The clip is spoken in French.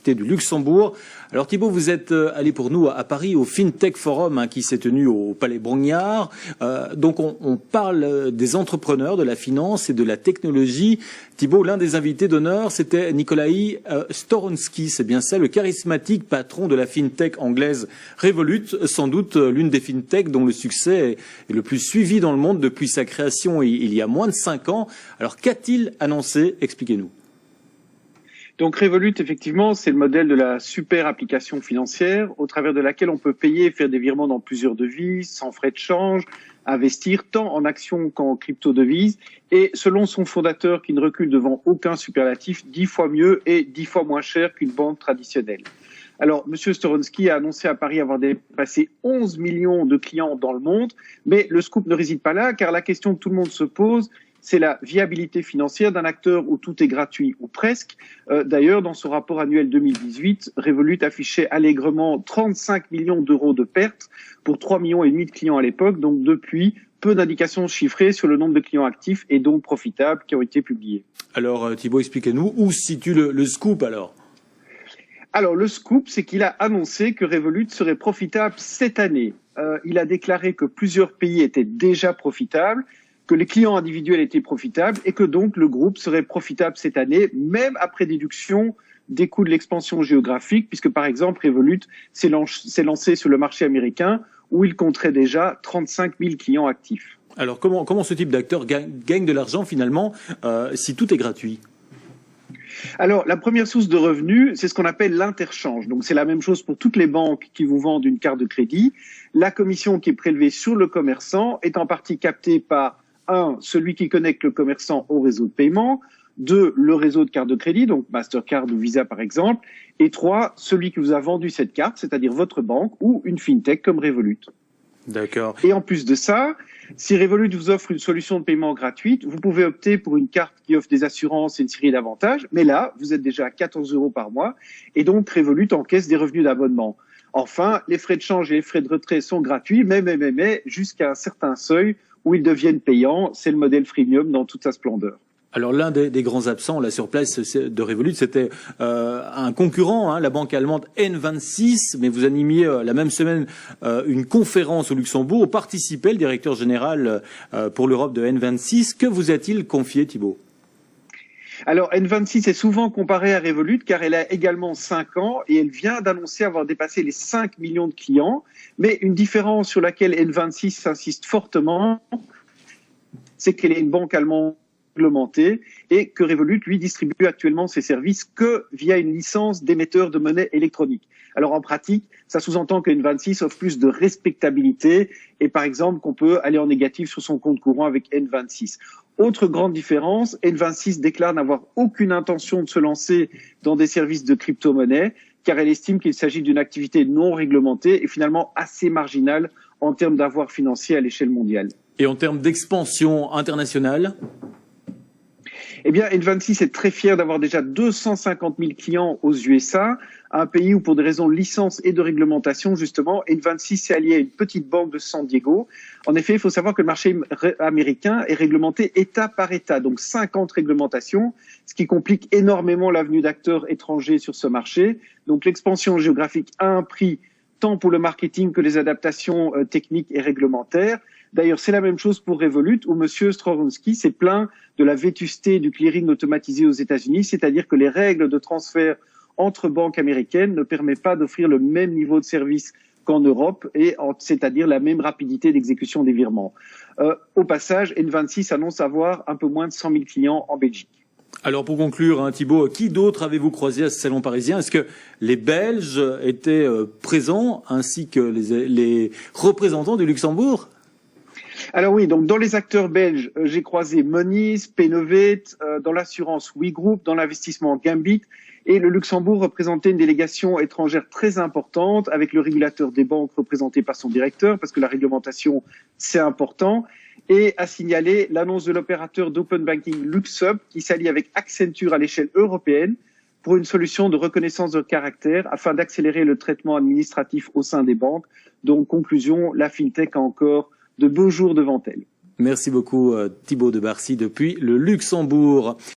l'Université du Luxembourg. Alors Thibaut, vous êtes allé pour nous à Paris au FinTech Forum qui s'est tenu au Palais Brongniart. Donc on parle des entrepreneurs, de la finance et de la technologie. Thibaut, l'un des invités d'honneur, c'était Nikolai Storonsky, c'est bien ça, le charismatique patron de la FinTech anglaise Revolut, sans doute l'une des FinTech dont le succès est le plus suivi dans le monde depuis sa création il y a moins de 5 ans. Alors qu'a-t-il annoncé? Expliquez-nous. Donc Revolut, effectivement, c'est le modèle de la super application financière au travers de laquelle on peut payer et faire des virements dans plusieurs devises, sans frais de change, investir tant en actions qu'en crypto-devises. Et selon son fondateur, qui ne recule devant aucun superlatif, 10 fois mieux et 10 fois moins cher qu'une banque traditionnelle. Alors, M. Storonsky a annoncé à Paris avoir dépassé 11 millions de clients dans le monde, mais le scoop ne réside pas là, car la question que tout le monde se pose, c'est la viabilité financière d'un acteur où tout est gratuit, ou presque. D'ailleurs, dans son rapport annuel 2018, Revolut affichait allègrement 35 millions d'euros de pertes pour 3,5 millions de clients à l'époque. Donc depuis, peu d'indications chiffrées sur le nombre de clients actifs et donc profitables qui ont été publiées. Alors Thibaut, expliquez-nous, où se situe le scoop alors? Alors le scoop, c'est qu'il a annoncé que Revolut serait profitable cette année. Il a déclaré que plusieurs pays étaient déjà profitables, que les clients individuels étaient profitables et que donc le groupe serait profitable cette année, même après déduction des coûts de l'expansion géographique, puisque par exemple Revolut s'est lancé sur le marché américain où il compterait déjà 35 000 clients actifs. Alors comment ce type d'acteur gagne de l'argent finalement si tout est gratuit? Alors, la première source de revenus, c'est ce qu'on appelle l'interchange. Donc, c'est la même chose pour toutes les banques qui vous vendent une carte de crédit. La commission qui est prélevée sur le commerçant est en partie captée par, 1, celui qui connecte le commerçant au réseau de paiement, 2, le réseau de cartes de crédit, donc Mastercard ou Visa par exemple, et 3, celui qui vous a vendu cette carte, c'est-à-dire votre banque ou une fintech comme Revolut. D'accord. Et en plus de ça, si Revolut vous offre une solution de paiement gratuite, vous pouvez opter pour une carte qui offre des assurances et une série d'avantages. Mais là, vous êtes déjà à 14 € par mois et donc Revolut encaisse des revenus d'abonnement. Enfin, les frais de change et les frais de retrait sont gratuits, mais jusqu'à un certain seuil où ils deviennent payants. C'est le modèle freemium dans toute sa splendeur. Alors l'un des grands absents là sur place de Revolut, c'était un concurrent, la banque allemande N26. Mais vous animiez la même semaine une conférence au Luxembourg où participait le directeur général pour l'Europe de N26. Que vous a-t-il confié, Thibaut? Alors N26 est souvent comparée à Revolut car elle a également 5 ans et elle vient d'annoncer avoir dépassé les 5 millions de clients. Mais une différence sur laquelle N26 insiste fortement, c'est qu'elle est une banque allemande réglementée et que Revolut, lui, distribue actuellement ses services que via une licence d'émetteur de monnaie électronique. Alors en pratique, ça sous-entend que N26 offre plus de respectabilité et par exemple qu'on peut aller en négatif sur son compte courant avec N26. Autre grande différence, N26 déclare n'avoir aucune intention de se lancer dans des services de crypto-monnaie car elle estime qu'il s'agit d'une activité non réglementée et finalement assez marginale en termes d'avoir financier à l'échelle mondiale. Et en termes d'expansion internationale? Eh bien, N26 est très fier d'avoir déjà 250 000 clients aux USA, un pays où, pour des raisons de licence et de réglementation, justement, N26 s'est allié à une petite banque de San Diego. En effet, il faut savoir que le marché américain est réglementé État par État, donc 50 réglementations, ce qui complique énormément la venue d'acteurs étrangers sur ce marché. Donc, l'expansion géographique a un prix tant pour le marketing que les adaptations techniques et réglementaires. D'ailleurs, c'est la même chose pour Revolut, où M. Storonsky s'est plaint de la vétusté du clearing automatisé aux États-Unis, c'est-à-dire que les règles de transfert entre banques américaines ne permettent pas d'offrir le même niveau de service qu'en Europe, c'est-à-dire la même rapidité d'exécution des virements. Au passage, N26 annonce avoir un peu moins de 100 000 clients en Belgique. Alors pour conclure, Thibaut, qui d'autre avez-vous croisé à ce salon parisien? Est-ce que les Belges étaient présents, ainsi que les représentants du Luxembourg? Alors oui, donc dans les acteurs belges, j'ai croisé Moniz, Penovet, dans l'assurance WeGroup, dans l'investissement Gambit, et le Luxembourg représentait une délégation étrangère très importante, avec le régulateur des banques représenté par son directeur, parce que la réglementation, c'est important, et à signaler l'annonce de l'opérateur d'open banking Luxhub, qui s'allie avec Accenture à l'échelle européenne, pour une solution de reconnaissance de caractère afin d'accélérer le traitement administratif au sein des banques. Donc, conclusion, la FinTech a encore de beaux jours devant elle. Merci beaucoup Thibaut de Barcy depuis le Luxembourg.